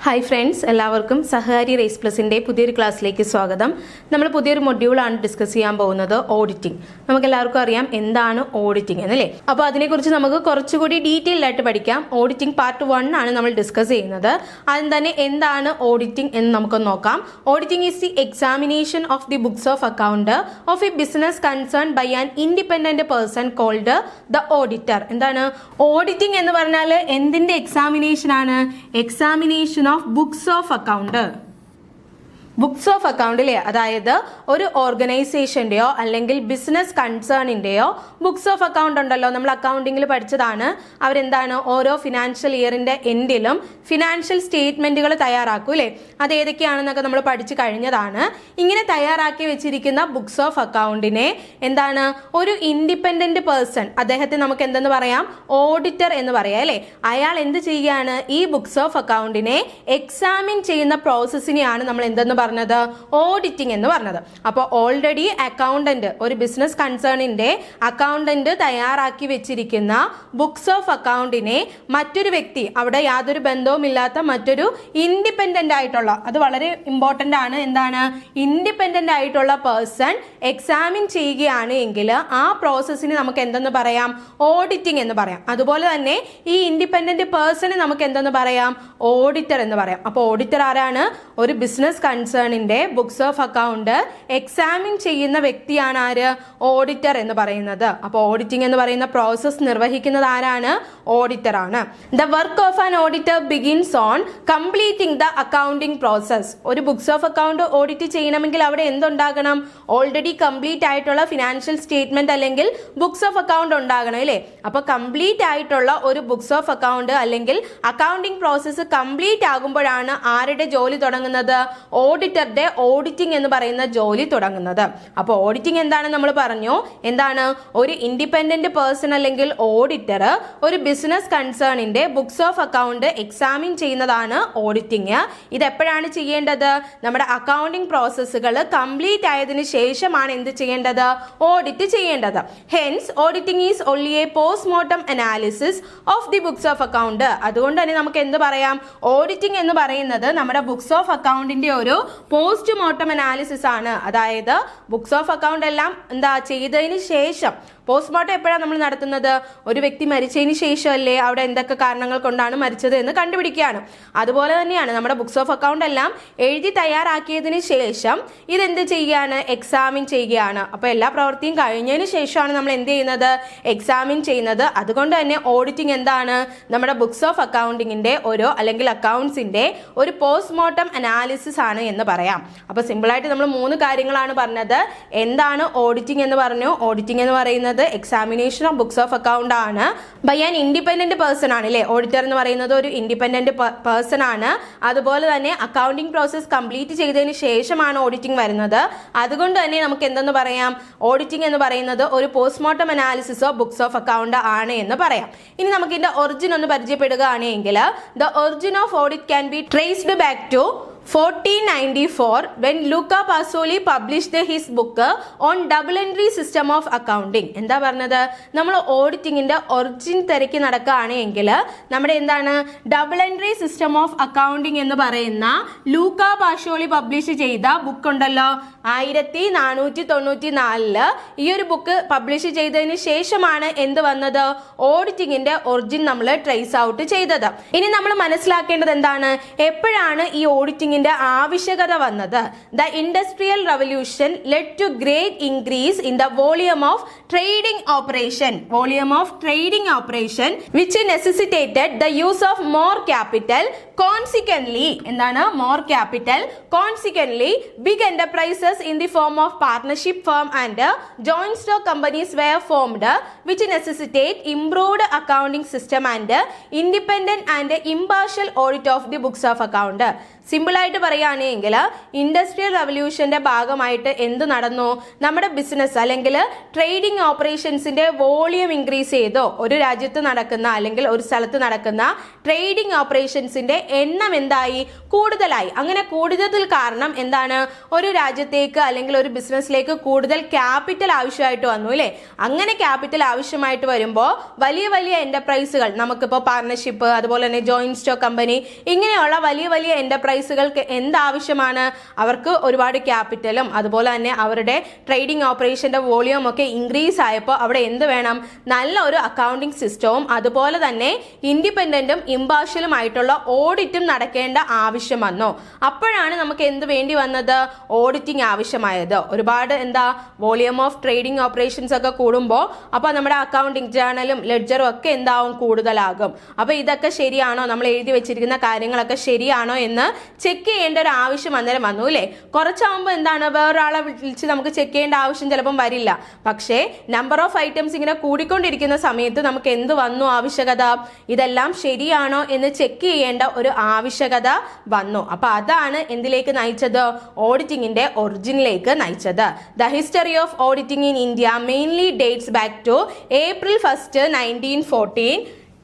Hi friends, എല്ലാവർക്കും സഹകാരി raise പ്ലസിൻ്റെ പുതിയൊരു ക്ലാസ്സിലേക്ക് സ്വാഗതം. നമ്മൾ പുതിയൊരു മൊഡ്യൂളാണ് ഡിസ്കസ് ചെയ്യാൻ പോകുന്നത്, ഓഡിറ്റിംഗ്. നമുക്ക് എല്ലാവർക്കും അറിയാം എന്താണ് ഓഡിറ്റിംഗ് എന്നല്ലേ. അപ്പോൾ അതിനെക്കുറിച്ച് നമുക്ക് കുറച്ചുകൂടി ഡീറ്റെയിൽ ആയിട്ട് പഠിക്കാം. ഓഡിറ്റിംഗ് പാർട്ട് 1 ആണ് നമ്മൾ ഡിസ്കസ് ചെയ്യുന്നത്. ആദ്യം തന്നെ എന്താണ് ഓഡിറ്റിംഗ് എന്ന് നമുക്കൊന്ന് നോക്കാം. Auditing is the examination of the books of account of a business concern by an independent person called the auditor. എന്താണ് ഓഡിറ്റിംഗ് എന്ന് പറഞ്ഞാൽ? എന്തിന്റെ എക്സാമിനേഷൻ ആണ്? Examination of books of account. Books of അക്കൗണ്ടിലെ, അതായത് ഒരു ഓർഗനൈസേഷൻ്റെയോ അല്ലെങ്കിൽ ബിസിനസ് കൺസേണിൻ്റെയോ ബുക്സ് ഓഫ് അക്കൗണ്ട് ഉണ്ടല്ലോ, നമ്മൾ അക്കൗണ്ടിങ്ങിൽ പഠിച്ചതാണ്. അവരെന്താണ് ഓരോ ഫിനാൻഷ്യൽ ഇയറിൻ്റെ എൻഡിലും ഫിനാൻഷ്യൽ സ്റ്റേറ്റ്മെൻറ്റുകൾ തയ്യാറാക്കും അല്ലേ. അത് ഏതൊക്കെയാണെന്നൊക്കെ നമ്മൾ പഠിച്ചു കഴിഞ്ഞതാണ്. ഇങ്ങനെ തയ്യാറാക്കി വെച്ചിരിക്കുന്ന ബുക്സ് ഓഫ് അക്കൗണ്ടിനെ എന്താണ് ഒരു ഇൻഡിപെൻഡന്റ് പേഴ്സൺ, അദ്ദേഹത്തെ നമുക്ക് എന്തെന്ന് പറയാം? ഓഡിറ്റർ എന്ന് പറയാം അല്ലേ. അയാൾ എന്ത് ചെയ്യുകയാണ്? ഈ ബുക്സ് ഓഫ് അക്കൗണ്ടിനെ എക്സാമിൻ ചെയ്യുന്ന പ്രോസസ്സിനെയാണ് നമ്മൾ എന്തെന്ന് പറഞ്ഞത്? ഓഡിറ്റിംഗ് എന്ന് പറഞ്ഞത്. അപ്പോൾ ഓൾറെഡി അക്കൗണ്ടന്റ്, ഒരു ബിസിനസ് കൺസേണിന്റെ അക്കൗണ്ടന്റ് തയ്യാറാക്കി വെച്ചിരിക്കുന്ന ബുക്സ് ഓഫ് അക്കൗണ്ടിനെ മറ്റൊരു വ്യക്തി, അവിടെ യാതൊരു ബന്ധവുമില്ലാത്ത മറ്റൊരു ഇൻഡിപെൻഡന്റ് ആയിട്ടുള്ള, അത് വളരെ ഇമ്പോർട്ടന്റ് ആണ്, എന്താണ് ഇൻഡിപെൻഡന്റ് ആയിട്ടുള്ള പേഴ്സൺ എക്സാമിൻ ചെയ്യുകയാണ് എങ്കിൽ ആ പ്രോസസ്സിന് നമുക്ക് എന്തെന്ന് പറയാം? ഓഡിറ്റിംഗ് എന്ന് പറയാം. അതുപോലെ തന്നെ ഈ ഇൻഡിപെൻഡന്റ് പേഴ്സണെ നമുക്ക് എന്തെന്ന് പറയാം? ഓഡിറ്റർ എന്ന് പറയാം. അപ്പോൾ ഓഡിറ്റർ ആരാണ്? ഒരു ബിസിനസ് കൺസേണിന്റെ ബുക്സ് ഓഫ് അക്കൗണ്ട് എക്സാമിൻ ചെയ്യുന്ന വ്യക്തിയാണ് ആര്? ഓഡിറ്റർ എന്ന് പറയുന്നത്. അപ്പോൾ ഓഡിറ്റിംഗ് എന്ന് പറയുന്ന പ്രോസസ് നിർവഹിക്കുന്നത് ആരാണ്? ഓഡിറ്റർ ആണ്. The work of an auditor begins on completing the accounting process. ഒരു ബുക്സ് ഓഫ് അക്കൗണ്ട് ഓഡിറ്റ് ചെയ്യണമെങ്കിൽ അവിടെ എന്തുണ്ടാകണം? ഓൾറെഡി കംപ്ലീറ്റ് ആയിട്ടുള്ള ഫിനാൻഷ്യൽ സ്റ്റേറ്റ്മെന്റ് അല്ലെങ്കിൽ ബുക്സ് ഓഫ് അക്കൗണ്ട് ഉണ്ടാകണം അല്ലേ. അപ്പോൾ കംപ്ലീറ്റ് ആയിട്ടുള്ള ഒരു ബുക്സ് ഓഫ് അക്കൗണ്ട് അല്ലെങ്കിൽ അക്കൗണ്ടിംഗ് പ്രോസസ്സ് കംപ്ലീറ്റ് ആകുമ്പോഴാണ് ആരുടെ ജോലി തുടങ്ങുന്നത്? ഓഡിറ്ററുടെ ഓഡിറ്റിംഗ് എന്ന് പറയുന്ന ജോലി തുടങ്ങുന്നത്. അപ്പോൾ ഓഡിറ്റിംഗ് എന്താണ് നമ്മൾ പറഞ്ഞു? എന്താണ്? ഒരു ഇൻഡിപെൻഡന്റ് പേഴ്സൺ അല്ലെങ്കിൽ ഓഡിറ്റർ ഒരു ബിസിനസ് കൺസേണിന്റെ ബുക്സ് ഓഫ് അക്കൗണ്ട് എക്സാമിൻ ചെയ്യുന്നതാണ് ഓഡിറ്റിംഗ്. ഇത് എപ്പോഴാണ് ചെയ്യേണ്ടത്? നമ്മുടെ അക്കൗണ്ടിംഗ് പ്രോസസ്സുകൾ കംപ്ലീറ്റ് ആയതിനു ശേഷമാണ് എന്ത് ചെയ്യേണ്ടത്? ഓഡിറ്റ് ചെയ്യേണ്ടത്. Hence auditing is only A postmortem analysis of the books of account. അതുകൊണ്ട് തന്നെ നമുക്ക് എന്ത് പറയാം? ഓഡിറ്റിംഗ് എന്ന് പറയുന്നത് നമ്മുടെ ബുക്സ് ഓഫ് അക്കൗണ്ടിന്റെ ഒരു പോസ്റ്റ്മോർട്ടം അനാലിസിസ് ആണ്. അതായത് ബുക്സ് ഓഫ് അക്കൗണ്ട് എല്ലാം എന്താ ചെയ്തതിന് ശേഷം, പോസ്റ്റ്മോർട്ടം എപ്പോഴാണ് നമ്മൾ നടത്തുന്നത്? ഒരു വ്യക്തി മരിച്ചതിന് ശേഷമല്ലേ അവിടെ എന്തൊക്കെ കാരണങ്ങൾ കൊണ്ടാണ് മരിച്ചത് എന്ന് കണ്ടുപിടിക്കുകയാണ്. അതുപോലെ തന്നെയാണ് നമ്മുടെ ബുക്സ് ഓഫ് അക്കൗണ്ട് എല്ലാം എഴുതി തയ്യാറാക്കിയതിന് ശേഷം ഇതെന്ത് ചെയ്യുകയാണ്? എക്സാമിൻ ചെയ്യുകയാണ്. അപ്പോൾ എല്ലാ പ്രവൃത്തിയും കഴിഞ്ഞതിന് ശേഷമാണ് നമ്മൾ എന്ത് ചെയ്യുന്നത്? എക്സാമിൻ ചെയ്യുന്നത്. അതുകൊണ്ട് തന്നെ ഓഡിറ്റിംഗ് എന്താണ്? നമ്മുടെ ബുക്സ് ഓഫ് അക്കൗണ്ടിങ്ങിന്റെ ഒരു അല്ലെങ്കിൽ അക്കൗണ്ട്സിന്റെ ഒരു പോസ്റ്റ്മോർട്ടം അനാലിസിസ് ആണ് എന്ന് പറയാം. അപ്പോൾ സിമ്പിളായിട്ട് നമ്മൾ 3 കാര്യങ്ങളാണ് പറഞ്ഞത്. എന്താണ് ഓഡിറ്റിംഗ് എന്ന് പറഞ്ഞു? ഓഡിറ്റിംഗ് എന്ന് പറയുന്നത് examination of books of account ആണ് ബൈ ആൻ ഇൻഡിപെൻഡന്റ് പേഴ്സൺ ആണ് അല്ലേ. ഓഡിറ്റർ എന്ന് പറയുന്നത് ഒരു ഇൻഡിപെൻഡന്റ് പേഴ്സൺ ആണ്. അതുപോലെ തന്നെ അക്കൗണ്ടിംഗ് പ്രോസസ് കംപ്ലീറ്റ് ചെയ്തതിന് ശേഷമാണ് ഓഡിറ്റിംഗ് വരുന്നത്. അതുകൊണ്ട് തന്നെ നമുക്ക് എന്തെന്ന് പറയാം? ഓഡിറ്റിംഗ് എന്ന് പറയുന്നത് ഒരു postmortem analysis of books of account ആണ് എന്ന് പറയാം. ഇനി നമുക്ക് ഇതിന്റെ ഒറിജിൻ ഒന്ന് പരിചയപ്പെടുകയാണെങ്കിൽ, the origin of audit can be traced back to 1494 when Luca Pasolini published his book on double entry system of accounting. എന്താ പറഞ്ഞത്? നമ്മൾ ഓഡിറ്റിംഗിന്റെ ഒറിജിൻ തിരക്കി നടക്കുകയാണെങ്കിൽ നമ്മുടെ എന്താണ് double entry system of accounting എന്ന് പറയുന്ന ലൂക്ക പാസോളി പബ്ലിഷ് ചെയ്ത ബുക്ക് ഉണ്ടല്ലോ, 1494 ഈ ഒരു ബുക്ക് പബ്ലിഷ് ചെയ്തതിന് ശേഷമാണ് എന്ത് വന്നത്? ഓഡിറ്റിംഗിന്റെ ഒറിജിൻ നമ്മൾ ട്രേസ് ഔട്ട് ചെയ്തത്. ഇനി നമ്മൾ മനസ്സിലാക്കേണ്ടത് എന്താണ്? എപ്പോഴാണ് ഈ ഓഡിറ്റിംഗ് ആവശ്യകത വന്നത്? The industrial revolution led to great increase in the volume of trading operation which necessitated the use of more capital. Consequently എന്താണ്? More capital. Consequently big enterprises in the form of partnership firm and joint stock companies were formed which necessitate improved accounting system and independent and impartial audit of the books of account. Simple ആയിട്ട് പറയുകയാണെങ്കിൽ industrial റവല്യൂഷന്റെ ഭാഗമായിട്ട് എന്ത് നടന്നു? നമ്മുടെ business അല്ലെങ്കിൽ trading ഓപ്പറേഷൻസിന്റെ volume increase ചെയ്തോ? ഒരു രാജ്യത്ത് നടക്കുന്ന അല്ലെങ്കിൽ ഒരു സ്ഥലത്ത് നടക്കുന്ന ട്രേഡിംഗ് ഓപ്പറേഷൻസിന്റെ എണ്ണം എന്തായി? കൂടുതലായി. അങ്ങനെ കൂടുതൽ കാരണം എന്താണ്? ഒരു രാജ്യത്തേക്ക് അല്ലെങ്കിൽ ഒരു ബിസിനസ്സിലേക്ക് കൂടുതൽ ക്യാപിറ്റൽ ആവശ്യമായിട്ട് വന്നു അല്ലേ? അങ്ങനെ ക്യാപിറ്റൽ ആവശ്യമായിട്ട് വരുമ്പോൾ വലിയ വലിയ എന്റർപ്രൈസുകൾ, നമുക്കിപ്പോൾ പാർട്ണർഷിപ്പ്, അതുപോലെ തന്നെ ജോയിന്റ് സ്റ്റോക്ക് കമ്പനി, ഇങ്ങനെയുള്ള വലിയ വലിയ എന്റർപ്രൈസുകൾക്ക് എന്താവശ്യമാണ്? അവർക്ക് ഒരുപാട് ക്യാപിറ്റലും അതുപോലെ തന്നെ അവരുടെ ട്രേഡിംഗ് ഓപ്പറേഷന്റെ വോളിയം ഒക്കെ ഇൻക്രീസ് ആയപ്പോൾ അവിടെ എന്ത് വേണം? നല്ല ഒരു അക്കൗണ്ടിങ് സിസ്റ്റവും അതുപോലെ തന്നെ ഇൻഡിപെൻഡന്റും ഇമ്പാർഷ്യലും ആയിട്ടുള്ള ഓഡിറ്റും നടക്കേണ്ട ആവശ്യം വന്നു. അപ്പോഴാണ് നമുക്ക് എന്ത് വേണ്ടി വന്നത്? ഓഡിറ്റിംഗ് ആവശ്യമായത്. ഒരുപാട് വോളിയം ഓഫ് ട്രേഡിംഗ് ഓപ്പറേഷൻസ് ഒക്കെ കൂടുമ്പോൾ അപ്പോൾ നമ്മുടെ അക്കൗണ്ടിങ് ജേണലും ലെഡ്ജറും ഒക്കെ എന്താവും? കൂടുതലാകും. അപ്പോൾ ഇതൊക്കെ ശരിയാണോ? നമ്മൾ എഴുതി വെച്ചിരിക്കുന്ന കാര്യങ്ങളൊക്കെ ശരിയാണോ എന്ന് ചെക്ക് ചെയ്യേണ്ട ഒരു ആവശ്യം അന്നേരം വന്നു അല്ലേ? കുറച്ചാകുമ്പോൾ വേറൊരാളെ വിളിച്ച് നമുക്ക് ചെക്ക് ചെയ്യേണ്ട ആവശ്യം ചിലപ്പം വരില്ല. പക്ഷേ നമ്പർ ഓഫ് ഐറ്റംസ് ഇങ്ങനെ കൂടിക്കൊണ്ടിരിക്കുന്ന സമയത്ത് നമുക്ക് എന്ത് വന്നു? ആവശ്യകത. ഇതെല്ലാം ശരിയാണോ എന്ന് ചെക്ക് ചെയ്യേണ്ട ഒരു ആവശ്യകത വന്നു. അപ്പൊ അതാണ് എന്തിലേക്ക് നയിച്ചത്? ഓഡിറ്റിംഗിന്റെ ഒറിജിനിലേക്ക് നയിച്ചത്. The history of auditing in India mainly dates back to April 1, 1914.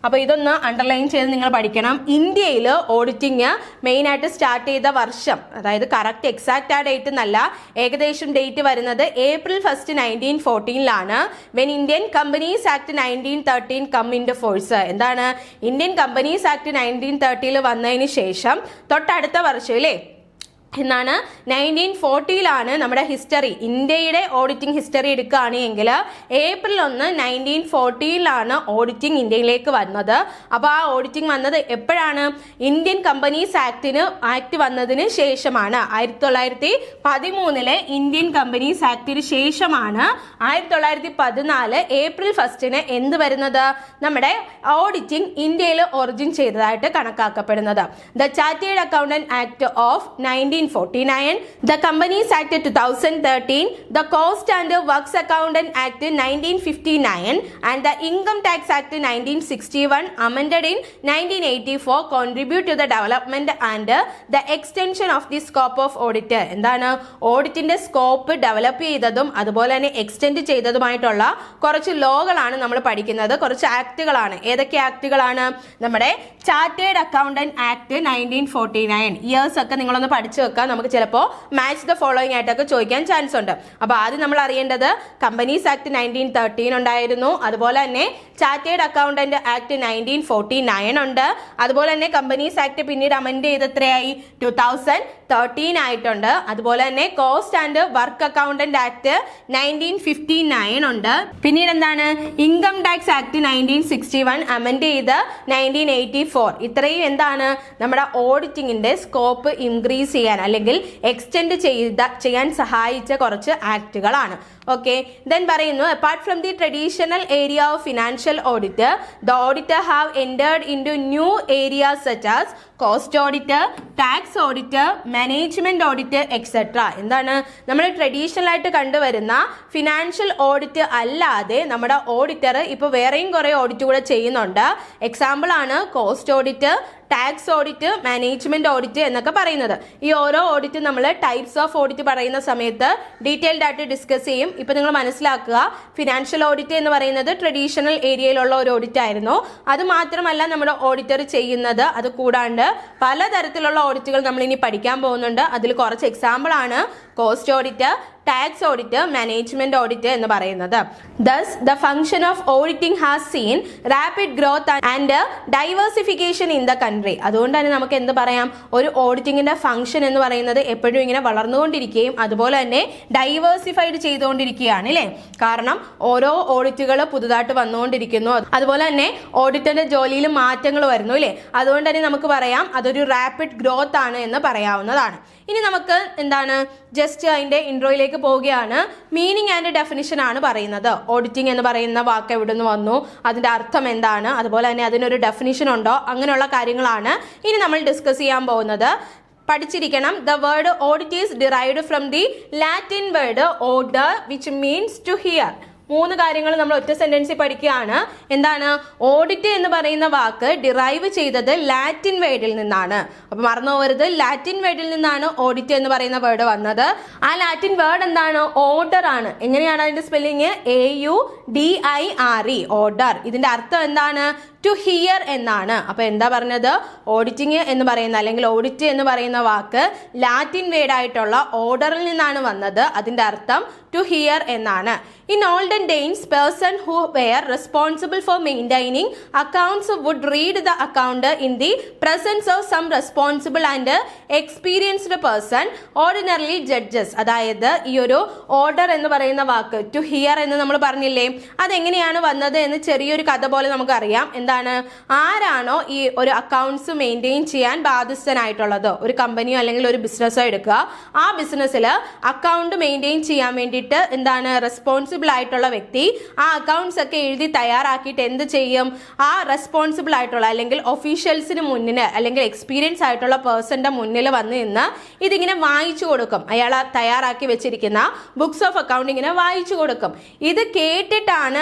അപ്പോൾ ഇതൊന്ന് അണ്ടർലൈൻ ചെയ്ത് നിങ്ങൾ പഠിക്കണം. ഇന്ത്യയിൽ ഓഡിറ്റിംഗ് മെയിനായിട്ട് സ്റ്റാർട്ട് ചെയ്ത വർഷം, അതായത് കറക്റ്റ് എക്സാക്റ്റ് ആ ഡേറ്റ് എന്നല്ല, ഏകദേശം ഡേറ്റ് വരുന്നത് April 1, 1914 when Indian companies act 1913 come into force. എന്താണ്? ഇന്ത്യൻ കമ്പനീസ് ആക്ട് 1930 വന്നതിന് ശേഷം തൊട്ടടുത്ത വർഷം അല്ലേ എന്നാണ് 1940 നമ്മുടെ ഹിസ്റ്ററി, ഇന്ത്യയുടെ ഓഡിറ്റിംഗ് ഹിസ്റ്ററി എടുക്കുകയാണെങ്കിൽ April 1, 1940 ഓഡിറ്റിംഗ് ഇന്ത്യയിലേക്ക് വന്നത്. അപ്പോൾ ആ ഓഡിറ്റിംഗ് വന്നത് എപ്പോഴാണ്? ഇന്ത്യൻ കമ്പനീസ് ആക്ട് വന്നതിന് ശേഷമാണ്. 1913 ഇന്ത്യൻ കമ്പനീസ് ആക്ടിന് ശേഷമാണ് 1914 April 1 എന്ത് വരുന്നത്? നമ്മുടെ ഓഡിറ്റിംഗ് ഇന്ത്യയിൽ ഒറിജിൻ ചെയ്തതായിട്ട് കണക്കാക്കപ്പെടുന്നത്. The chartered accountant act of 1949, the Companies Act 2013, the Cost and Works Accountant Act 1959 and the Income Tax Act 1961 amended in 1984 contribute to the development and the extension of the scope of audit. എന്താണ്? ഓഡിറ്റിന്റെ scope develop ചെയ്തതും അതുപോലെ തന്നെ extend ചെയ്തതുമായിട്ടുള്ള കുറച്ച് ലോകളാണ് നമ്മൾ പഠിക്കുന്നത്, കുറച്ച് ആക്ടുകളാണ്. ഏതൊക്കെ ആക്ടുകളാണ്? നമ്മുടെ ചാർട്ടേഡ് അക്കൗണ്ടന്റ് ആക്ട് 1949. ഇയേഴ്സ് ഒക്കെ നിങ്ങളൊന്ന് പഠിച്ചു വെക്കുക. നമുക്ക് ചിലപ്പോൾ മാച്ച് ദ ഫോളോയിങ് ആയിട്ടൊക്കെ ചോദിക്കാൻ ചാൻസ് ഉണ്ട്. അപ്പോൾ ആദ്യം നമ്മൾ അറിയേണ്ടത് കമ്പനീസ് ആക്ട് 1913 ഉണ്ടായിരുന്നു. അതുപോലെ തന്നെ ചാർട്ടേഡ് അക്കൗണ്ടന്റ് ആക്ട് 1949 ഉണ്ട്. അതുപോലെ തന്നെ കമ്പനീസ് ആക്ട് പിന്നീട് അമെൻഡ് ചെയ്ത് എത്രയായി? 2013 ആയിട്ടുണ്ട്. അതുപോലെ തന്നെ cost and work accountant act 1959 ഉണ്ട്. പിന്നീട് എന്താണ്? ഇൻകം ടാക്സ് ആക്ട് 1961 അമെൻഡ് ചെയ്ത് 1984. ഇത്രയും എന്താണ്? നമ്മുടെ ഓഡിറ്റിംഗിന്റെ സ്കോപ്പ് ഇൻക്രീസ് ചെയ്യാൻ അല്ലെങ്കിൽ എക്സ്റ്റെൻഡ് ചെയ്യാൻ സഹായിച്ച കുറച്ച് ആക്ടുകളാണ്. ഓക്കെ, ദെൻ പറയുന്നു apart from the traditional area of financial audit the auditor have entered into new areas such as cost audit, tax audit, management audit etcetera. എന്താണ്? നമ്മൾ ട്രഡീഷണൽ ആയിട്ട് കണ്ടുവരുന്ന ഫിനാൻഷ്യൽ ഓഡിറ്റ് അല്ലാതെ നമ്മുടെ ഓഡിറ്റർ ഇപ്പോൾ വേറെയും കുറേ ഓഡിറ്റ് കൂടെ ചെയ്യുന്നുണ്ട്. എക്സാമ്പിൾ ആണ് cost audit, tax audit, management audit എന്നൊക്കെ പറയുന്നത്. ഈ ഓരോ ഓഡിറ്റ് നമ്മൾ ടൈപ്സ് ഓഫ് ഓഡിറ്റ് പറയുന്ന സമയത്ത് ഡീറ്റെയിൽഡ് ആയിട്ട് ഡിസ്കസ് ചെയ്യും. ഇപ്പൊ നിങ്ങൾ മനസ്സിലാക്കുക, ഫിനാൻഷ്യൽ ഓഡിറ്റ് എന്ന് പറയുന്നത് ട്രഡീഷണൽ ഏരിയയിലുള്ള ഒരു ഓഡിറ്റ് ആയിരുന്നു. അത് മാത്രമല്ല നമ്മുടെ ഓഡിറ്റർ ചെയ്യുന്നത്, അത് കൂടാണ്ട് പലതരത്തിലുള്ള ഓഡിറ്റുകൾ നമ്മൾ ഇനി പഠിക്കാൻ പോകുന്നുണ്ട്. അതിൽ കുറച്ച് എക്സാമ്പിൾ ആണ് cost audit, tax audit, management audit എന്ന് പറയുന്നത്. Thus, the function of auditing has seen rapid growth and diversification in the country. അതുകൊണ്ട് തന്നെ നമുക്ക് എന്ത് പറയാം? ഒരു ഓഡിറ്റിംഗിന്റെ ഫംഗ്ഷൻ എന്ന് പറയുന്നത് എപ്പോഴും ഇങ്ങനെ വളർന്നുകൊണ്ടിരിക്കുകയും അതുപോലെ തന്നെ ഡൈവേഴ്സിഫൈഡ് ചെയ്തുകൊണ്ടിരിക്കുകയാണ് അല്ലേ? കാരണം ഓരോ ഓഡിറ്റുകൾ പുതുതായിട്ട് വന്നുകൊണ്ടിരിക്കുന്നു. അതുപോലെ തന്നെ ഓഡിറ്ററിന്റെ ജോലിയിൽ മാറ്റങ്ങൾ വരുന്നു അല്ലേ? അതുകൊണ്ട് തന്നെ നമുക്ക് പറയാം അതൊരു റാപ്പിഡ് ഗ്രോത്ത് ആണ് എന്ന് പറയാവുന്നതാണ്. ഇനി നമുക്ക് എന്താണ് ജസ്റ്റ് അതിന്റെ ഇൻട്രോയിലേക്ക് പോവുകയാണ്. മീനിങ് ആൻഡ് ഡെഫിനിഷൻ ആണ് പറയുന്നത്. ഓഡിറ്റിംഗ് എന്ന് പറയുന്ന വാക്ക് എവിടെ നിന്ന് വന്നു, അതിന്റെ അർത്ഥം എന്താണ്, അതുപോലെ തന്നെ അതിനൊരു ഡെഫിനിഷൻ ഉണ്ടോ, അങ്ങനെയുള്ള കാര്യങ്ങളാണ് ഇനി നമ്മൾ ഡിസ്കസ് ചെയ്യാൻ പോകുന്നത്. പഠിച്ചിരിക്കണം. The word audit is derived from the Latin word audire which means to hear. 3 കാര്യങ്ങൾ നമ്മൾ ഒറ്റ സെന്റൻസിൽ പഠിക്കുകയാണ്. എന്താണ്? ഓഡിറ്റ് എന്ന് പറയുന്ന വാക്ക് ഡിറൈവ് ചെയ്തത് ലാറ്റിൻ വേർഡിൽ നിന്നാണ്. അപ്പൊ മറന്നു പോകരുത്, ലാറ്റിൻ വേർഡിൽ നിന്നാണ് ഓഡിറ്റ് എന്ന് പറയുന്ന വേർഡ് വന്നത്. ആ ലാറ്റിൻ വേർഡ് എന്താണ്? ഓർഡർ ആണ്. എങ്ങനെയാണ് അതിന്റെ സ്പെല്ലിങ്? AUDIRE, order. ഇതിന്റെ അർത്ഥം എന്താണ്? ടു ഹിയർ എന്നാണ്. അപ്പൊ എന്താ പറഞ്ഞത്? ഓഡിറ്റിംഗ് എന്ന് പറയുന്ന അല്ലെങ്കിൽ ഓഡിറ്റ് എന്ന് പറയുന്ന വാക്ക് ലാറ്റിൻ വേർഡ് ആയിട്ടുള്ള ഓർഡറിൽ നിന്നാണ് വന്നത്. അതിന്റെ അർത്ഥം ടു ഹിയർ എന്നാണ്. In olden days, person who were responsible for maintaining accounts would read the account in the presence of some responsible and experienced person, ordinarily judges. അതായത് ഈ ഒരു ഓർഡർ എന്ന് പറയുന്ന വാക്ക് ടു ഹിയർ എന്ന് നമ്മൾ പറഞ്ഞില്ലേ, അതെങ്ങനെയാണ് വന്നത് എന്ന് ചെറിയൊരു കഥ പോലെ നമുക്കറിയാം. എന്താണ്? ആരാണോ ഈ ഒരു അക്കൗണ്ട്സ് മെയിൻറ്റെയിൻ ചെയ്യാൻ ബാധ്യസ്ഥനായിട്ടുള്ളത്, ഒരു കമ്പനിയോ അല്ലെങ്കിൽ ഒരു ബിസിനസ്സോ എടുക്കുക, ആ ബിസിനസ്സിൽ അക്കൗണ്ട് മെയിൻറ്റെയിൻ ചെയ്യാൻ വേണ്ടിയിട്ട് എന്താണ് റെസ്പോൺസിബിൾ ആയിട്ടുള്ള വ്യക്തി ആ അക്കൗണ്ട്സ് ഒക്കെ എഴുതി തയ്യാറാക്കിയിട്ട് എന്ത് ചെയ്യും? ആ റെസ്പോൺസിബിൾ ആയിട്ടുള്ള അല്ലെങ്കിൽ ഒഫീഷ്യൽസിന് മുന്നിൽ അല്ലെങ്കിൽ എക്സ്പീരിയൻസ് ആയിട്ടുള്ള പേഴ്സന്റെ മുന്നിൽ വന്ന് നിന്ന് ഇതിങ്ങനെ വായിച്ചു കൊടുക്കും. അയാൾ തയ്യാറാക്കി വെച്ചിരിക്കുന്ന ബുക്സ് ഓഫ് അക്കൗണ്ട് ഇങ്ങനെ വായിച്ചു കൊടുക്കും. ഇത് കേട്ടിട്ടാണ്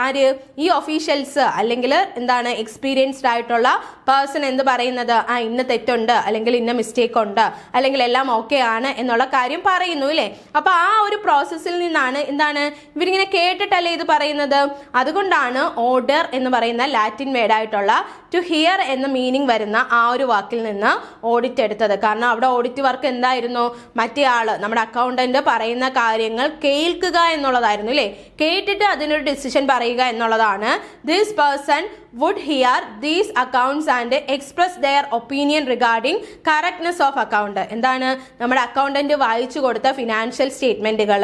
ആര് ഈ ഒഫീഷ്യൽസ് അല്ലെങ്കിൽ എന്താണ് എക്സ്പീരിയൻസ്ഡ് ആയിട്ടുള്ള പേഴ്സൺ എന്ത് പറയുന്നത്? ഇന്ന തെറ്റുണ്ട് അല്ലെങ്കിൽ ഇന്ന മിസ്റ്റേക്ക് ഉണ്ട് അല്ലെങ്കിൽ എല്ലാം ഓക്കെ ആണ് എന്നുള്ള കാര്യം പറയുന്നു അല്ലേ. അപ്പൊ ആ ഒരു പ്രോസസ്സിൽ നിന്നാണ് എന്താണ് ഇവരിങ്ങനെ കേട്ടിട്ടല്ലേ ഇത് പറയുന്നത്. അതുകൊണ്ടാണ് ഓർഡർ എന്ന് പറയുന്ന ലാറ്റിൻ വേർഡ് ആയിട്ടുള്ള ടു ഹിയർ എന്ന മീനിങ് വരുന്ന ആ ഒരു വാക്കിൽ നിന്ന് ഓഡിറ്റ് എടുത്തത്. കാരണം അവിടെ ഓഡിറ്റ് വർക്ക് എന്തായിരുന്നു? മറ്റേ ആള് നമ്മുടെ അക്കൗണ്ടന്റ് പറയുന്ന കാര്യങ്ങൾ കേൾക്കുക എന്നുള്ളതായിരുന്നു അല്ലേ. കേട്ടിട്ട് അതിനൊരു ഡിസിഷൻ പറയുക എന്നുള്ളതാണ്. This person would hear these accounts and express their opinion regarding correctness of account. എന്താണ്? നമ്മുടെ അക്കൗണ്ടന്റ് വായിച്ചു കൊടുത്ത ഫിനാൻഷ്യൽ സ്റ്റേറ്റ്മെന്റുകൾ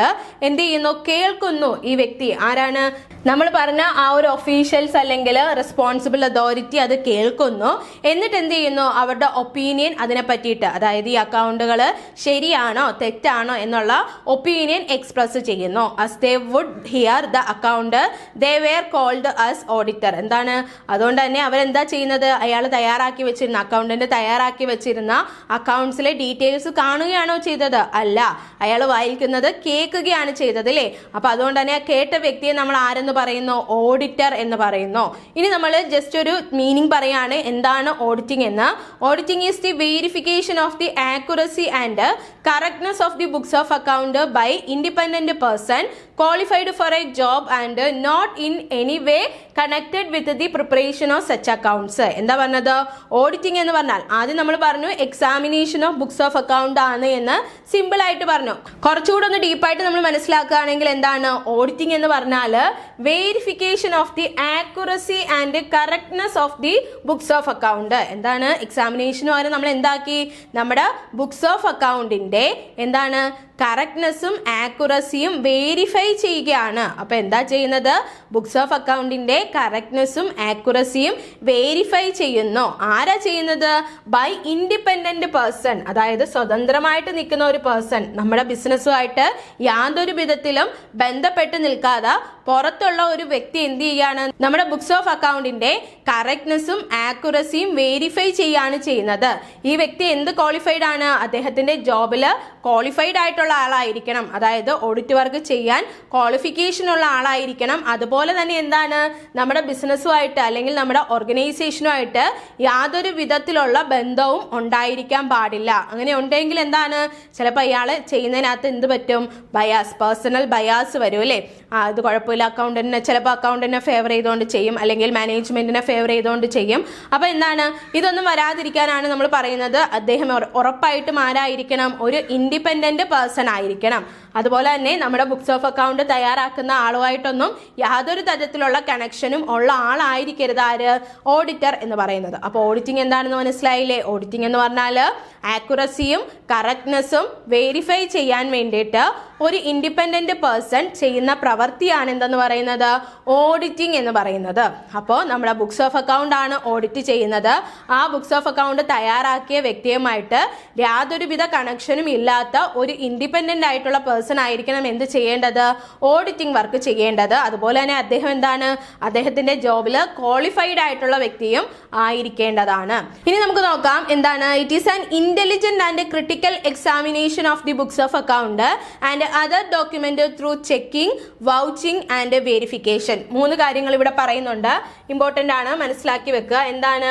എന്ത് ചെയ്യുന്നു? കേൾക്കുന്നു. ഈ വ്യക്തി ആരാണ്? നമ്മൾ പറഞ്ഞ ആ ഒരു ഒഫീഷ്യൽസ് അല്ലെങ്കിൽ റെസ്പോൺസിബിൾ അതോറിറ്റി അത് കേൾക്കുന്നു. എന്നിട്ട് എന്ത് ചെയ്യുന്നു? അവരുടെ ഒപ്പീനിയൻ അതിനെ പറ്റിയിട്ട്, അതായത് ഈ അക്കൗണ്ടുകൾ ശരിയാണോ തെറ്റാണോ എന്നുള്ള ഒപ്പീനിയൻ എക്സ്പ്രസ് ചെയ്യുന്നു. as they would hear the account they were called as auditor. എന്താണ്? അതുകൊണ്ട് തന്നെ അവരെന്താ ചെയ്യുന്നത്? അയാൾ തയ്യാറാക്കി വെച്ചിരുന്ന അക്കൗണ്ടന്റ് തയ്യാറാക്കി വെച്ചിരുന്ന അക്കൗണ്ട്സിലെ ഡീറ്റെയിൽസ് കാണുകയാണോ ചെയ്തത്? അല്ല, അയാൾ വായിക്കുന്നത് കേൾക്കുകയാണ് ചെയ്തത് അല്ലേ. അപ്പൊ അതുകൊണ്ട് തന്നെ കേട്ട വ്യക്തിയെ നമ്മൾ ആരെന്ന് പറയുന്നു? ഓഡിറ്റർ എന്ന് പറയുന്നു. ഇനി നമ്മൾ ജസ്റ്റ് ഒരു മീനിങ് പറയാണ് എന്താണ് ഓഡിറ്റിംഗ് എന്ന്. Auditing is the verification of the accuracy and correctness of the books of account by independent person qualified for a job and not in any way connected with the preparation of such accounts. എന്താ പറഞ്ഞത്? Auditing എന്ന് പറഞ്ഞാൽ ആദ്യം നമ്മൾ പറഞ്ഞു examination of books of account ആണ് എന്ന് simple ആയിട്ട് പറഞ്ഞു. കുറച്ചുകൂടെ ഒന്ന് ഡീപ്പായിട്ട് നമ്മൾ മനസ്സിലാക്കുകയാണെങ്കിൽ എന്താണ് ഓഡിറ്റിംഗ് എന്ന് പറഞ്ഞാൽ? Verification of the accuracy and correctness of the books of account. എന്താണ്? എക്സാമിനേഷന് പകരം നമ്മൾ എന്താക്കി? നമ്മുടെ ബുക്സ് ഓഫ് അക്കൗണ്ടിന്റെ എന്താണ് കറക്റ്റ്നെസ്സും ആക്യുറസിയും വെരിഫൈ ചെയ്യുകയാണ്. അപ്പൊ എന്താ ചെയ്യുന്നത്? ബുക്സ് ഓഫ് അക്കൗണ്ടിന്റെ കറക്റ്റ്നെസ്സും ആക്യുറസിയും വെരിഫൈ ചെയ്യുന്നു. ആരാ ചെയ്യുന്നത്? ബൈ ഇൻഡിപെൻഡന്റ് പേഴ്സൺ, അതായത് സ്വതന്ത്രമായിട്ട് നിൽക്കുന്ന ഒരു പേഴ്സൺ, നമ്മുടെ ബിസിനസ്സുമായിട്ട് യാതൊരു വിധത്തിലും ബന്ധപ്പെട്ട് നിൽക്കാതെ പുറത്തുള്ള ഒരു വ്യക്തി എന്ത് ചെയ്യാണ്? നമ്മുടെ ബുക്സ് ഓഫ് അക്കൗണ്ടിന്റെ കറക്റ്റ്നെസ്സും ആക്യുറസിയും വെരിഫൈ ചെയ്യാണ് ചെയ്യുന്നത്. ഈ വ്യക്തി എന്ത് ക്വാളിഫൈഡ് ആണ്? അദ്ദേഹത്തിന്റെ ജോബില് ക്വാളിഫൈഡ് ആയിട്ടുള്ള ആളായിരിക്കണം. അതായത് ഓഡിറ്റ് വർക്ക് ചെയ്യാൻ ക്വാളിഫിക്കേഷൻ ഉള്ള ആളായിരിക്കണം. അതുപോലെ തന്നെ എന്താണ്? നമ്മുടെ ബിസിനസ്സുമായിട്ട് അല്ലെങ്കിൽ നമ്മുടെ ഓർഗനൈസേഷനുമായിട്ട് യാതൊരു വിധത്തിലുള്ള ബന്ധവും ഉണ്ടായിരിക്കാൻ പാടില്ല. അങ്ങനെ ഉണ്ടെങ്കിൽ എന്താണ്? ചിലപ്പോൾ അയാൾ ചെയ്യുന്നതിനകത്ത് എന്ത് പറ്റും? ബയാസ്, പേഴ്സണൽ ബയാസ് വരും അല്ലേ. അത് കുഴപ്പമില്ല, അക്കൗണ്ടന്റിനെ ചിലപ്പോൾ അക്കൗണ്ടന്റിനെ ഫേവർ ചെയ്തുകൊണ്ട് ചെയ്യും, അല്ലെങ്കിൽ മാനേജ്മെന്റിനെ ഫേവർ ചെയ്തുകൊണ്ട് ചെയ്യും. അപ്പോൾ എന്താണ്? ഇതൊന്നും വരാതിരിക്കാനാണ് നമ്മൾ പറയുന്നത് അദ്ദേഹം ഉറപ്പായിട്ടും ആരായിരിക്കണം? ഒരു ഇൻഡിപെൻഡന്റ് പേഴ്സൺ ആയിരിക്കണം. അതുപോലെ തന്നെ നമ്മുടെ ബുക്സ് ഓഫ് അക്കൗണ്ട് തയ്യാറാക്കുന്ന ആളുമായിട്ടൊന്നും യാതൊരു തരത്തിലുള്ള കണക്ഷനും ഉള്ള ആളായിരിക്കരുത് ആര്? ഓഡിറ്റർ എന്ന് പറയുന്നത്. അപ്പോൾ ഓഡിറ്റിംഗ് എന്താണെന്ന് മനസ്സിലായില്ലേ? ഓഡിറ്റിംഗ് എന്ന് പറഞ്ഞാൽ ആക്യുറസിയും കറക്റ്റ്നെസ്സും വെരിഫൈ ചെയ്യാൻ വേണ്ടിയിട്ട് ഒരു ഇൻഡിപെൻഡന്റ് പേഴ്സൺ ചെയ്യുന്ന പ്രവൃത്തിയാണ് എന്തെന്ന് പറയുന്നത്? ഓഡിറ്റിംഗ് എന്ന് പറയുന്നത്. അപ്പോൾ നമ്മുടെ ബുക്സ് ഓഫ് അക്കൗണ്ട് ആണ് ഓഡിറ്റ് ചെയ്യുന്നത്. ആ ബുക്സ് ഓഫ് അക്കൗണ്ട് തയ്യാറാക്കിയ വ്യക്തിയുമായിട്ട് യാതൊരുവിധ കണക്ഷനും ഇല്ലാത്ത ഒരു ഇൻഡിപെൻഡന്റ് ആയിട്ടുള്ള പേഴ്സൺ പേഴ്സൺ ആയിരിക്കണം എന്ത് ചെയ്യേണ്ടത്, ഓഡിറ്റിംഗ് വർക്ക് ചെയ്യേണ്ടത്. അതുപോലെ തന്നെ അദ്ദേഹം എന്താണ്, അദ്ദേഹത്തിന്റെ ജോബിൽ ക്വാളിഫൈഡ് ആയിട്ടുള്ള വ്യക്തിയും ആയിരിക്കേണ്ടതാണ്. ഇനി നമുക്ക് നോക്കാം എന്താണ്, it is an intelligent and critical examination of the books of account and other document through checking, vouching and verification. 3 കാര്യങ്ങൾ ഇവിടെ പറയുന്നുണ്ട്, ഇമ്പോർട്ടന്റ് ആണ്, മനസ്സിലാക്കി വെക്കുക. എന്താണ്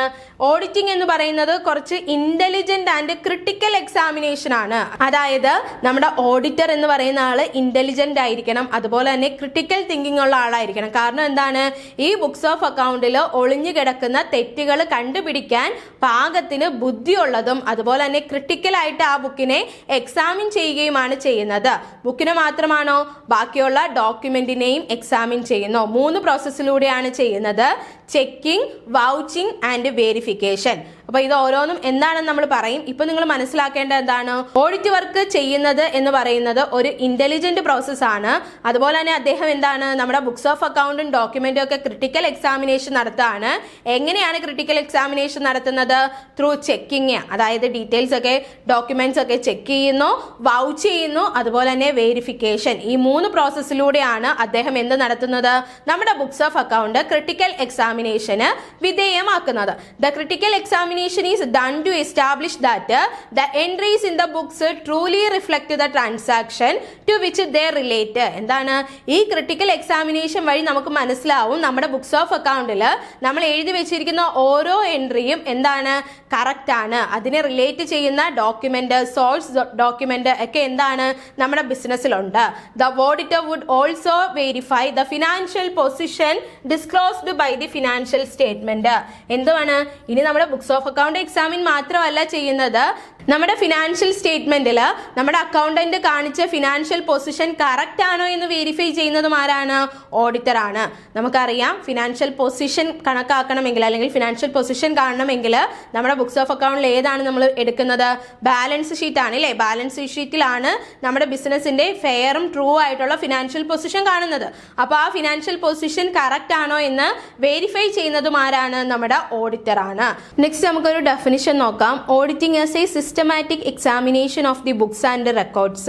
ഓഡിറ്റിംഗ് എന്ന് പറയുന്നത്? കുറച്ച് ഇന്റലിജന്റ് ആൻഡ് ക്രിട്ടിക്കൽ എക്സാമിനേഷൻ ആണ്. അതായത് നമ്മുടെ ഓഡിറ്റർ എന്ന് പറയുന്ന ആള് ഇന്റലിജന്റ് ആയിരിക്കണം, അതുപോലെ തന്നെ ക്രിട്ടിക്കൽ തിങ്കിങ് ഉള്ള ആളായിരിക്കണം. കാരണം എന്താണ്, ഈ ബുക്സ് ഓഫ് അക്കൗണ്ടിൽ ഒളിഞ്ഞു കിടക്കുന്ന തെറ്റുകൾ കണ്ടുപിടിക്കാൻ പാകത്തിന് ബുദ്ധിയുള്ളതും അതുപോലെ തന്നെ ക്രിട്ടിക്കലായിട്ട് ആ ബുക്കിനെ എക്സാമിൻ ചെയ്യുകയുമാണ് ചെയ്യുന്നത്. ബുക്കിനെ മാത്രമാണോ, ബാക്കിയുള്ള ഡോക്യുമെന്റിനെയും എക്സാമിൻ ചെയ്യുന്നു. 3 പ്രോസസ്സിലൂടെയാണ് ചെയ്യുന്നത്, ചെക്കിംഗ്, വൗച്ചിങ് ആൻഡ് വെരിഫിക്കേഷൻ. അപ്പൊ ഇത് ഓരോന്നും എന്താണെന്ന് നമ്മൾ പറയും. ഇപ്പൊ നിങ്ങൾ മനസ്സിലാക്കേണ്ടത് എന്താണ്, ഓഡിറ്റ് വർക്ക് ചെയ്യുന്നത് എന്ന് പറയുന്നത് ഒരു ഇന്റലിജന്റ് പ്രോസസ് ആണ്. അതുപോലെ തന്നെ അദ്ദേഹം എന്താണ്, നമ്മുടെ ബുക്സ് ഓഫ് അക്കൗണ്ടും ഡോക്യുമെന്റും ഒക്കെ ക്രിട്ടിക്കൽ എക്സാമിനേഷൻ നടത്തുകയാണ്. എങ്ങനെയാണ് ക്രിട്ടിക്കൽ എക്സാമിനേഷൻ നടത്തുന്നത്? ത്രൂ ചെക്കിങ്, അതായത് ഡീറ്റെയിൽസ് ഒക്കെ ഡോക്യുമെന്റ്സ് ഒക്കെ ചെക്ക് ചെയ്യുന്നു, വൗച്ച് ചെയ്യുന്നു, അതുപോലെ തന്നെ വെരിഫിക്കേഷൻ. ഈ 3 പ്രോസസ്സിലൂടെയാണ് അദ്ദേഹം എന്ത് നടത്തുന്നത്, നമ്മുടെ ബുക്സ് ഓഫ് അക്കൗണ്ട് ക്രിട്ടിക്കൽ എക്സാമിനേഷന് വിധേയമാക്കുന്നത്. The critical examination is done to establish that the entries in the books truly reflect the transaction to which they relate. എന്താണ്, ഈ ക്രിട്ടിക്കൽ എക്സാമിനേഷൻ വഴി നമുക്ക് മനസ്സിലാവും നമ്മുടെ ബുക്സ് ഓഫ് അക്കൗണ്ടിൽ നമ്മൾ എഴുതി വെച്ചിരിക്കുന്ന ഓരോ എൻട്രിയും എന്താണ്, കറക്റ്റ് ആണ്. അതിനെ റിലേറ്റ് ചെയ്യുന്ന ഡോക്യുമെന്റ്, സോഴ്സ് ഡോക്യുമെന്റ് ഒക്കെ എന്താണ്, നമ്മുടെ ബിസിനസ്സിലുണ്ട്. The auditor would also verify the financial position disclosed by the financial statement. എന്താണ്, ഇനി നമ്മുടെ ബുക്സ് ഓഫ് അക്കൗണ്ട് എക്സാമിൻ മാത്രമല്ല ചെയ്യുന്നത്, നമ്മുടെ ഫിനാൻഷ്യൽ സ്റ്റേറ്റ്മെന്റിൽ നമ്മുടെ അക്കൗണ്ടന്റ് കാണിച്ച ഫിനാൻഷ്യൽ പൊസിഷൻ കറക്റ്റ് ആണോ എന്ന് വെരിഫൈ ചെയ്യുന്നതും ആരാണ്, ഓഡിറ്റർ ആണ്. നമുക്കറിയാം ഫിനാൻഷ്യൽ പൊസിഷൻ കണക്കാക്കണമെങ്കിൽ അല്ലെങ്കിൽ ഫിനാൻഷ്യൽ പൊസിഷൻ കാണണമെങ്കിൽ നമ്മുടെ ബുക്സ് ഓഫ് അക്കൗണ്ടിൽ ഏതാണ് നമ്മൾ എടുക്കുന്നത്, ബാലൻസ് ഷീറ്റ് ആണ് അല്ലേ. ബാലൻസ് ഷീറ്റിലാണ് നമ്മുടെ ബിസിനസിന്റെ ഫെയറും ട്രൂ ആയിട്ടുള്ള ഫിനാൻഷ്യൽ പൊസിഷൻ കാണുന്നത്. അപ്പോൾ ആ ഫിനാൻഷ്യൽ പൊസിഷൻ കറക്റ്റ് ആണോ എന്ന് വെരിഫൈ ചെയ്യുന്നതും ആരാണ്, നമ്മുടെ ഓഡിറ്റർ ആണ്. നെക്സ്റ്റ് നമുക്കൊരു ഡെഫിനിഷൻ നോക്കാം. Auditing as A systematic examination of the books and records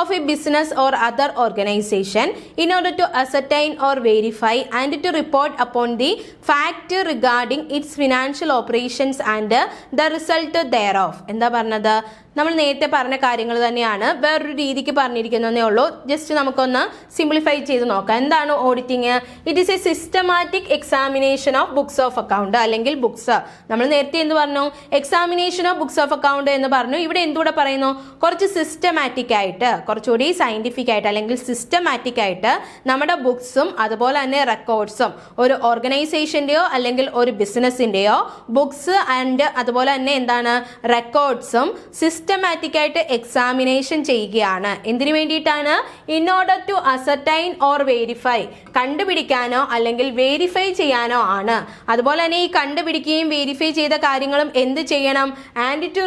of a business or other organization in order to ascertain or verify and to report upon the fact regarding its financial operations and the result thereof. എന്താ പറഞ്ഞത്, നമ്മൾ നേരത്തെ പറഞ്ഞ കാര്യങ്ങൾ തന്നെയാണ്, വേറൊരു രീതിക്ക് പറഞ്ഞിരിക്കുന്നതേ ഉള്ളൂ. ജസ്റ്റ് നമുക്കൊന്ന് സിംപ്ലിഫൈ ചെയ്ത് നോക്കാം. എന്താണ് auditing? It is A systematic examination of books of account അല്ലെങ്കിൽ ബുക്സ്. നമ്മൾ നേരത്തെ എന്ത് പറഞ്ഞു, examination of books of account എന്ന് പറഞ്ഞു. ഇവിടെ എന്തുകൂടെ പറയുന്നു, കുറച്ച് സിസ്റ്റമാറ്റിക് ആയിട്ട്, കുറച്ചുകൂടി സയന്റിഫിക് ആയിട്ട് അല്ലെങ്കിൽ സിസ്റ്റമാറ്റിക് ആയിട്ട് നമ്മുടെ ബുക്സും അതുപോലെ തന്നെ റെക്കോർഡ്സും, ഒരു ഓർഗനൈസേഷന്റെയോ അല്ലെങ്കിൽ ഒരു ബിസിനസിന്റെയോ ബുക്സ് ആൻഡ് അതുപോലെ തന്നെ എന്താണ് റെക്കോർഡ്സും സിസ്റ്റമാറ്റിക് ആയിട്ട് എക്സാമിനേഷൻ ചെയ്യുകയാണ്. എന്തിനു വേണ്ടിയിട്ടാണ്? In order to ascertain or verify, കണ്ടുപിടിക്കാനോ അല്ലെങ്കിൽ വെരിഫൈ ചെയ്യാനോ ആണ്. അതുപോലെ തന്നെ ഈ കണ്ടുപിടിക്കുകയും വെരിഫൈ ചെയ്ത കാര്യങ്ങളും എന്ത് ചെയ്യണം? ആൻഡ് ടു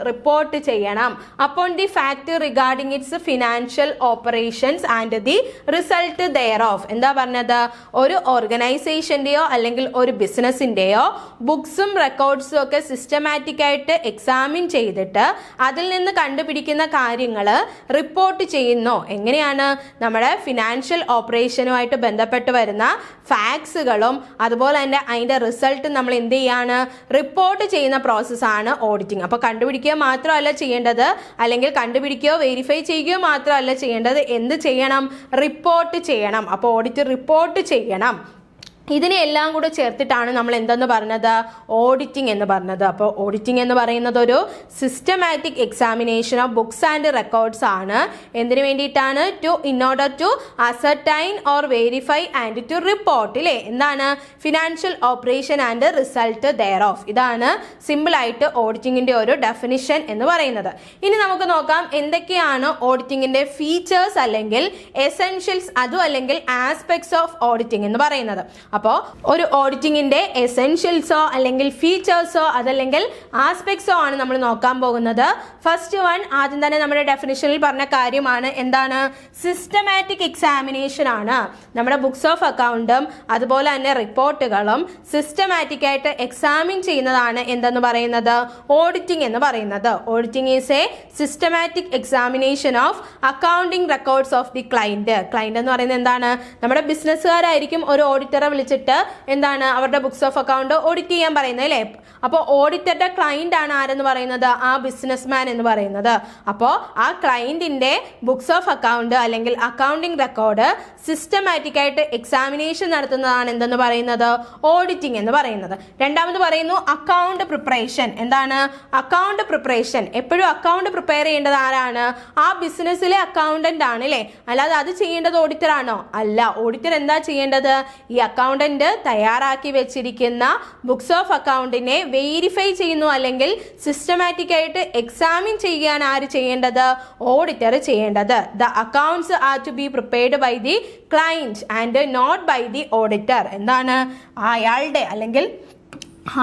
റിപ്പോർട്ട് ചെയ്യണം. അപ്പോൾ the fact regarding its financial operations and the result thereof. എന്താ പറഞ്ഞത്? ഒരു ഓർഗനൈസേഷന്റെയോ അല്ലെങ്കിൽ ഒരു ബിസിനസിന്റെയോ ബുക്സും റെക്കോർഡ്സും ഒക്കെ സിസ്റ്റമാറ്റിക് ആയിട്ട് എക്സാമിൻ ചെയ്തിട്ട് അതിൽ നിന്ന് കണ്ടുപിടിക്കുന്ന കാര്യങ്ങൾ റിപ്പോർട്ട് ചെയ്യുന്നു. എങ്ങനെയാണ്? നമ്മുടെ ഫിനാൻഷ്യൽ ഓപ്പറേഷനുമായിട്ട് ബന്ധപ്പെട്ട് വരുന്ന ഫാക്ട്സുകളും അതുപോലെ തന്നെ അതിന്റെ റിസൾട്ട് നമ്മൾ എന്ത് ചെയ്യാണ്? റിപ്പോർട്ട് ചെയ്യുന്ന പ്രോസസ്സാണ് ഓഡിറ്റിംഗ്. അപ്പോൾ കണ്ടുപിടിക്കുക മാത്രമല്ല ചെയ്യേണ്ടത്, അല്ലെങ്കിൽ കണ്ടുപിടിക്കുകയോ വെരിഫൈ ചെയ്യുകയോ മാത്രമല്ല ചെയ്യേണ്ടത്, എന്ത് ചെയ്യണം? റിപ്പോർട്ട് ചെയ്യണം. അപ്പോൾ ഓഡിറ്റ് റിപ്പോർട്ട് ചെയ്യണം. ഇതിനെ എല്ലാം കൂടെ ചേർത്തിട്ടാണ് നമ്മൾ എന്തെന്ന് പറഞ്ഞത്? ഓഡിറ്റിംഗ് എന്ന് പറഞ്ഞത്. അപ്പോൾ ഓഡിറ്റിംഗ് എന്ന് പറയുന്നത് ഒരു systematic examination of books and records ആണ്. എന്തിനു വേണ്ടിയിട്ടാണ്? In order to ascertain or verify and to report ഇല്ലേ? എന്താണ്? Financial operation and result thereof. ഇതാണ് സിമ്പിൾ ആയിട്ട് ഓഡിറ്റിംഗിന്റെ ഒരു ഡെഫിനിഷൻ എന്ന് പറയുന്നത്. ഇനി നമുക്ക് നോക്കാം എന്തൊക്കെയാണ് ഓഡിറ്റിംഗിന്റെ ഫീച്ചേഴ്സ് അല്ലെങ്കിൽ എസെൻഷ്യൽസ്, അതും അല്ലെങ്കിൽ ആസ്പെക്ട്സ് ഓഫ് ഓഡിറ്റിംഗ് എന്ന് പറയുന്നത്. അപ്പോൾ ഒരു ഓഡിറ്റിങ്ങിന്റെ എസെൻഷ്യൽസോ അല്ലെങ്കിൽ ഫീച്ചേഴ്സോ അതല്ലെങ്കിൽ ആസ്പെക്ട്സോ ആണ് നമ്മൾ നോക്കാൻ പോകുന്നത്. ഫസ്റ്റ് വൺ, ആദ്യം തന്നെ നമ്മുടെ ഡെഫിനിഷനിൽ പറഞ്ഞ കാര്യമാണ്. എന്താണ്? സിസ്റ്റമാറ്റിക് എക്സാമിനേഷൻ ആണ്. നമ്മുടെ ബുക്സ് ഓഫ് അക്കൗണ്ടും അതുപോലെ തന്നെ റിപ്പോർട്ടുകളും സിസ്റ്റമാറ്റിക് ആയിട്ട് എക്സാമിൻ ചെയ്യുന്നതാണ് എന്തെന്ന് പറയുന്നത്? ഓഡിറ്റിംഗ് എന്ന് പറയുന്നത്. Auditing is A systematic examination of accounting records of the client. Client എന്ന് പറയുന്നത് എന്താണ്? നമ്മുടെ ബിസിനസ്സുകാരായിരിക്കും ഒരു ഓഡിറ്ററെ വിളിച്ചിട്ട് എന്താണ് അവരുടെ ബുക്സ് ഓഫ് അക്കൗണ്ട് ഓഡിറ്റ് ചെയ്യാൻ പറയുന്നത്, അല്ലേ? അപ്പോൾ ഓഡിറ്ററുടെ ക്ലയന്റ് ആണ് ആരെന്ന് പറയുന്നത്? ആ ബിസിനസ്മാൻ എന്ന് പറയുന്നത്. അപ്പോൾ ആ ക്ലയന്റിന്റെ ബുക്സ് ഓഫ് അക്കൗണ്ട് അല്ലെങ്കിൽ അക്കൗണ്ടിംഗ് റെക്കോർഡ് സിസ്റ്റമാറ്റിക് ആയിട്ട് എക്സാമിനേഷൻ നടത്തുന്നതാണ് എന്തെന്ന് പറയുന്നത്? ഓഡിറ്റിംഗ് എന്ന് പറയുന്നത്. രണ്ടാമത് പറയുന്നു അക്കൗണ്ട് പ്രിപ്പറേഷൻ. എന്താണ് അക്കൗണ്ട് പ്രിപ്പറേഷൻ? എപ്പോഴും അക്കൗണ്ട് പ്രിപ്പയർ ചെയ്യേണ്ടത് ആരാണ്? ആ ബിസിനസ്സിലെ അക്കൗണ്ടന്റ് ആണ്, അല്ലേ? അല്ലാതെ അത് ചെയ്യേണ്ടത് ഓഡിറ്റർ ആണോ? അല്ല. ഓഡിറ്റർ എന്താ ചെയ്യേണ്ടത്? ഈ അക്കൗണ്ടന്റ് തയ്യാറാക്കി വെച്ചിരിക്കുന്ന ബുക്സ് ഓഫ് അക്കൗണ്ടിനെ വെരിഫൈ ചെയ്യുന്നു അല്ലെങ്കിൽ സിസ്റ്റമാറ്റിക് ആയിട്ട് എക്സാമിൻ ചെയ്യാൻ ആര് ചെയ്യേണ്ടത്? ഓഡിറ്റർ ചെയ്യേണ്ടത്. The accounts are to be prepared by the client and not by the auditor. എന്താണ്? അയാളുടെ അല്ലെങ്കിൽ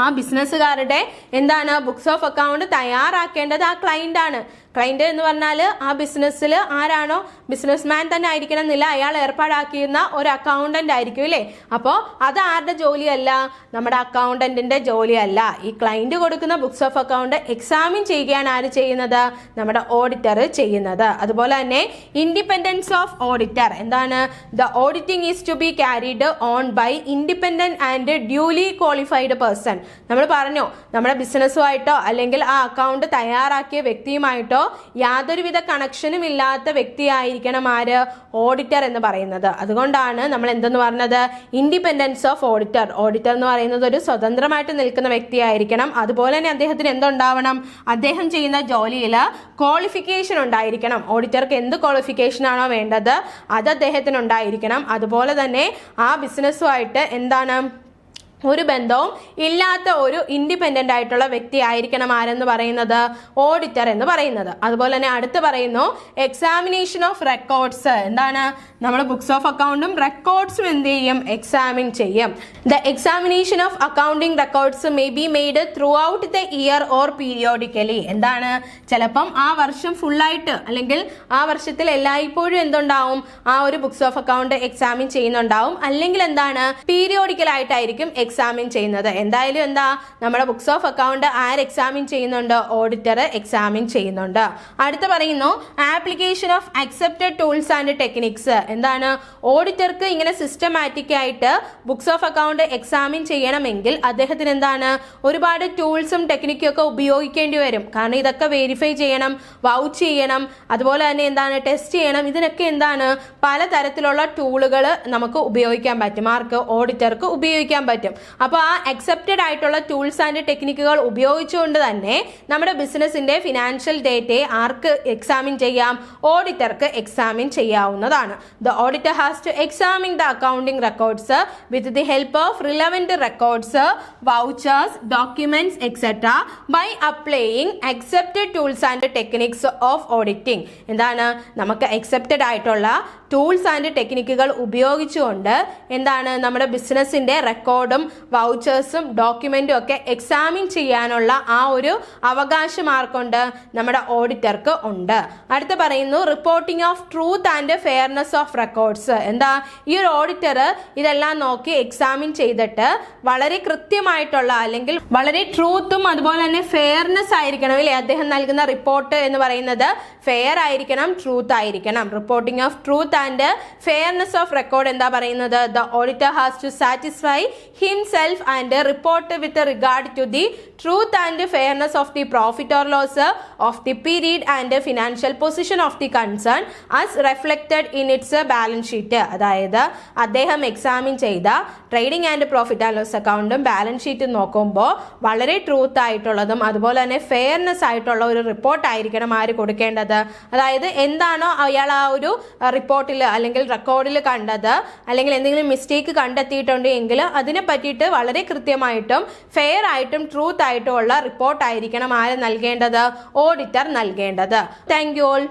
ആ ബിസിനസ്സുകാരുടെ എന്താണ് ബുക്സ് ഓഫ് അക്കൗണ്ട് തയ്യാറാക്കേണ്ടത് ആ ക്ലയന്റ് ആണ്. ക്ലയന്റ് എന്ന് പറഞ്ഞാൽ ആ ബിസിനസ്സിൽ ആരാണോ ബിസിനസ്മാൻ തന്നെ ആയിരിക്കണം എന്നില്ല, അയാൾ ഏർപ്പാടാക്കിയിരുന്ന ഒരു അക്കൗണ്ടന്റ് ആയിരിക്കും, അല്ലേ? അപ്പോൾ അത് ആരുടെ ജോലിയല്ല? നമ്മുടെ അക്കൗണ്ടന്റിന്റെ ജോലിയല്ല. ഈ ക്ലയന്റ് കൊടുക്കുന്ന ബുക്സ് ഓഫ് അക്കൗണ്ട് എക്സാമിൻ ചെയ്യുകയാണ് ആര് ചെയ്യുന്നത്? നമ്മുടെ ഓഡിറ്റർ ചെയ്യുന്നത്. അതുപോലെ തന്നെ ഇൻഡിപെൻഡൻസ് ഓഫ് ഓഡിറ്റർ. എന്താണ്? The auditing is to be carried on by independent and duly qualified person. നമ്മൾ പറഞ്ഞു നമ്മുടെ ബിസിനസ്സുമായിട്ടോ അല്ലെങ്കിൽ ആ അക്കൗണ്ട് തയ്യാറാക്കിയ വ്യക്തിയുമായിട്ടോ യാതൊരുവിധ കണക്ഷനും ഇല്ലാത്ത വ്യക്തിയായിരിക്കണം ആര്? ഓഡിറ്റർ എന്ന് പറയുന്നത്. അതുകൊണ്ടാണ് നമ്മൾ എന്തെന്ന് പറഞ്ഞത്? Independence of auditor. ഓഡിറ്റർ എന്ന് പറയുന്നത് ഒരു സ്വതന്ത്രമായിട്ട് നിൽക്കുന്ന വ്യക്തിയായിരിക്കണം. അതുപോലെ തന്നെ അദ്ദേഹത്തിന് എന്തുണ്ടാവണം? അദ്ദേഹം ചെയ്യുന്ന ജോലിയിൽ ക്വാളിഫിക്കേഷൻ ഉണ്ടായിരിക്കണം. ഓഡിറ്റർക്ക് എന്ത് ക്വാളിഫിക്കേഷൻ ആണോ വേണ്ടത് അത് അദ്ദേഹത്തിന് ഉണ്ടായിരിക്കണം. അതുപോലെ തന്നെ ആ ബിസിനസ്സുമായിട്ട് എന്താണ് ഒരു ബന്ധവും ഇല്ലാത്ത ഒരു ഇൻഡിപെൻഡന്റ് ആയിട്ടുള്ള വ്യക്തി ആയിരിക്കണം ആരെന്ന് പറയുന്നത്? ഓഡിറ്റർ എന്ന് പറയുന്നത്. അതുപോലെ തന്നെ അടുത്ത് പറയുന്നു എക്സാമിനേഷൻ ഓഫ് റെക്കോർഡ്സ്. എന്താണ്? നമ്മൾ ബുക്സ് ഓഫ് അക്കൗണ്ടും റെക്കോർഡ്സും എന്ത് ചെയ്യും? എക്സാമിൻ ചെയ്യും. The examination of accounting records may be made through out the year or periodically. എന്താണ്? ചിലപ്പം ആ വർഷം ഫുള്ളായിട്ട് അല്ലെങ്കിൽ ആ വർഷത്തിൽ എല്ലായ്പ്പോഴും എന്തുണ്ടാവും? ആ ഒരു ബുക്സ് ഓഫ് അക്കൗണ്ട് എക്സാമിൻ ചെയ്യുന്നുണ്ടാവും. അല്ലെങ്കിൽ എന്താണ്? പീരിയോഡിക്കൽ ആയിട്ടായിരിക്കും എക്സാമിൻ ചെയ്യുന്നത്. എന്തായാലും എന്താ നമ്മുടെ ബുക്സ് ഓഫ് അക്കൗണ്ട് ആര് എക്സാമിൻ ചെയ്യുന്നുണ്ട്? ഓഡിറ്റർ എക്സാമിൻ ചെയ്യുന്നുണ്ട്. അടുത്ത് പറയുന്നു application of accepted tools and techniques. എന്താണ്? ഓഡിറ്റർക്ക് ഇങ്ങനെ സിസ്റ്റമാറ്റിക് ആയിട്ട് ബുക്സ് ഓഫ് അക്കൗണ്ട് എക്സാമിൻ ചെയ്യണമെങ്കിൽ അദ്ദേഹത്തിന് എന്താണ് ഒരുപാട് ടൂൾസും ടെക്നിക്കും ഒക്കെ ഉപയോഗിക്കേണ്ടി വരും. കാരണം ഇതൊക്കെ വെരിഫൈ ചെയ്യണം, വൗച്ച് ചെയ്യണം, അതുപോലെ തന്നെ എന്താണ് ടെസ്റ്റ് ചെയ്യണം. ഇതിനൊക്കെ എന്താണ് പലതരത്തിലുള്ള ടൂളുകൾ നമുക്ക് ഉപയോഗിക്കാൻ പറ്റും. ആർക്ക്? ഓഡിറ്റർക്ക് ഉപയോഗിക്കാൻ പറ്റും. അപ്പോൾ ആ അക്സെപ്റ്റഡ് ആയിട്ടുള്ള ടൂൾസ് ആൻഡ് ടെക്നിക്കുകൾ ഉപയോഗിച്ചുകൊണ്ട് തന്നെ നമ്മുടെ ബിസിനസിന്റെ ഫിനാൻഷ്യൽ ഡേറ്റയെ ആർക്ക് എക്സാമിൻ ചെയ്യാം? ഓഡിറ്റർക്ക് എക്സാമിൻ ചെയ്യാവുന്നതാണ്. The auditor has to examine the accounting records with the help of relevant records, vouchers, documents etcetera by applying accepted tools and techniques of auditing. എന്താണ്? നമുക്ക് അക്സെപ്റ്റഡ് ആയിട്ടുള്ള ടൂൾസ് ആൻഡ് ടെക്നിക്കുകൾ ഉപയോഗിച്ചുകൊണ്ട് എന്താണ് നമ്മുടെ ബിസിനസിന്റെ റെക്കോർഡും വൗച്ചേഴ്സും ഡോക്യുമെന്റും ഒക്കെ എക്സാമിൻ ചെയ്യാനുള്ള ആ ഒരു അവകാശം ആർക്കുണ്ട്? നമ്മുടെ ഓഡിറ്റർക്ക് ഉണ്ട്. അടുത്ത പറയുന്നു reporting of truth and fairness of records. എന്താ? ഈ ഒരു ഓഡിറ്റർ ഇതെല്ലാം നോക്കി എക്സാമിൻ ചെയ്തിട്ട് വളരെ കൃത്യമായിട്ടുള്ള അല്ലെങ്കിൽ വളരെ ട്രൂത്തും അതുപോലെ തന്നെ ഫെയർനെസ് ആയിരിക്കണം, അല്ലേ? അദ്ദേഹം നൽകുന്ന റിപ്പോർട്ട് എന്ന് പറയുന്നത് ഫെയർ ആയിരിക്കണം, ട്രൂത്ത് ആയിരിക്കണം. Reporting of truth and fairness of record എന്താ പറയുന്നത്? The auditor has to satisfy himself and report with regard to the truth and fairness of the profit or loss of the period and financial position of the concern as reflected in its balance sheet. അതായത് അദ്ദേഹം examine ചെയ്ത trading and profit and loss അക്കൗണ്ടും balance ഷീറ്റും നോക്കുമ്പോൾ വളരെ truth ആയിട്ടുള്ളതും അതുപോലെ തന്നെ ഫെയർനെസ് ആയിട്ടുള്ള ഒരു റിപ്പോർട്ട് ആയിരിക്കണം ആര് കൊടുക്കേണ്ടത്. അതായത് എന്താണോ അയാൾ ആ ഒരു റിപ്പോർട്ടിൽ അല്ലെങ്കിൽ റെക്കോർഡിൽ കണ്ടത് അല്ലെങ്കിൽ എന്തെങ്കിലും മിസ്റ്റേക്ക് കണ്ടെത്തിയിട്ടുണ്ട് എങ്കിൽ അതിനെ പറ്റിയിട്ട് വളരെ കൃത്യമായിട്ടും ഫെയർ ആയിട്ടും ട്രൂത്ത് ആയിട്ടും ഉള്ള റിപ്പോർട്ട് ആയിരിക്കണം ആര് നൽകേണ്ടത്? ഓഡിറ്റർ നൽകേണ്ടത്. Thank you all.